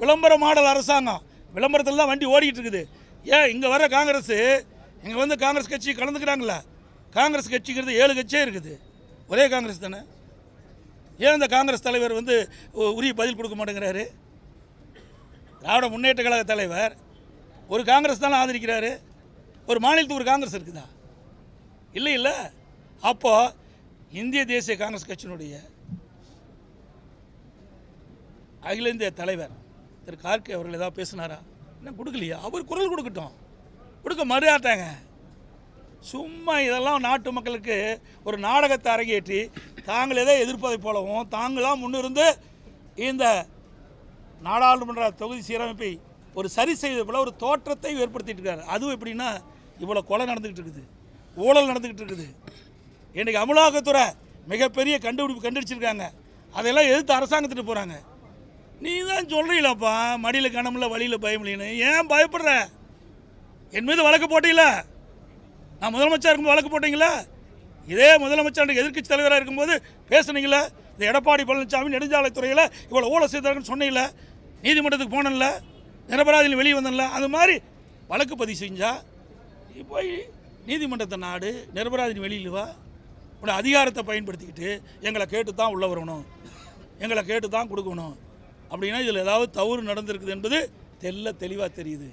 விளம்பர மாடல் அரசாங்கம். விளம்பரத்தில் தான் வண்டி ஓடிக்கிட்டு இருக்குது. ஏன் இங்கே வர காங்கிரஸ் இங்கே வந்து காங்கிரஸ் கட்சி கலந்துக்கிறாங்களா? காங்கிரஸ் கட்சிங்கிறது 7 கட்சியே இருக்குது. ஒரே காங்கிரஸ் தானே. ஏன் இந்த காங்கிரஸ் தலைவர் வந்து உரிய பதில் கொடுக்க மாட்டேங்கிறாரு? திராவிட முன்னேற்ற கழக தலைவர் ஒரு காங்கிரஸ் தானே ஆதரிக்கிறாரு. ஒரு மாநிலத்துக்கு ஒரு காங்கிரஸ் இருக்குதா? இல்லை. அப்போது இந்திய தேசிய காங்கிரஸ் கட்சியினுடைய அகில இந்திய தலைவர் திரு கார்கே அவர்கள் ஏதாவது பேசினாரா? என்ன கொடுக்கலையா? அவர் குரல் கொடுக்கட்டும். கொடுக்க மறுஆட்டாங்க. சும்மா இதெல்லாம் நாட்டு மக்களுக்கு ஒரு நாடகத்தை அரங்கேற்றி தாங்கள் எதை எதிர்ப்பதை போலவும் தாங்களாம் முன்னிருந்து இந்த நாடாளுமன்ற தொகுதி சீரமைப்பை ஒரு சரி செய்வது போல ஒரு தோற்றத்தை ஏற்படுத்திட்டு இருக்காரு. அதுவும் எப்படின்னா, இவ்வளோ கொலை நடந்துக்கிட்டு இருக்குது, ஊழல் நடந்துக்கிட்டு இருக்குது. இன்றைக்கி அமலாக்கத்துறை மிகப்பெரிய கண்டுபிடிச்சிருக்காங்க. அதையெல்லாம் எதிர்த்து அரசாங்கத்துட்டு போகிறாங்க. நீ தான் சொல்கிறீங்களாப்பா, மடியில் கனமில்ல வழியில் பயமில்லைன்னு. ஏன் பயப்படுற? என் மீது வழக்கு போட்டீங்களா? நான் முதலமைச்சர் இருக்கும்போது வழக்கு போட்டீங்களா? இதே முதலமைச்சர் எதிர்க்கட்சி தலைவராக இருக்கும்போது பேசுனீங்களா? இந்த எடப்பாடி பழனிசாமி நெடுஞ்சாலைத்துறையில் இவ்வளோ ஊழல் செய்தாருன்னு சொன்னீங்கள? நீதிமன்றத்துக்கு போனல, நிரபராதியில் வெளியே வந்தல. அது மாதிரி வழக்கு பதிவு செஞ்சால் போய் நீதிமன்றத்தை நாடு, நிரபராதியின் வெளியில் வா. உன்னோட அதிகாரத்தை பயன்படுத்திக்கிட்டு எங்களை கேட்டு தான் உள்ளே வரணும், எங்களை கேட்டு தான் கொடுக்கணும் அப்படின்னா இதில் ஏதாவது தவறு நடந்திருக்குது என்பது தெளிவாக தெரியுது.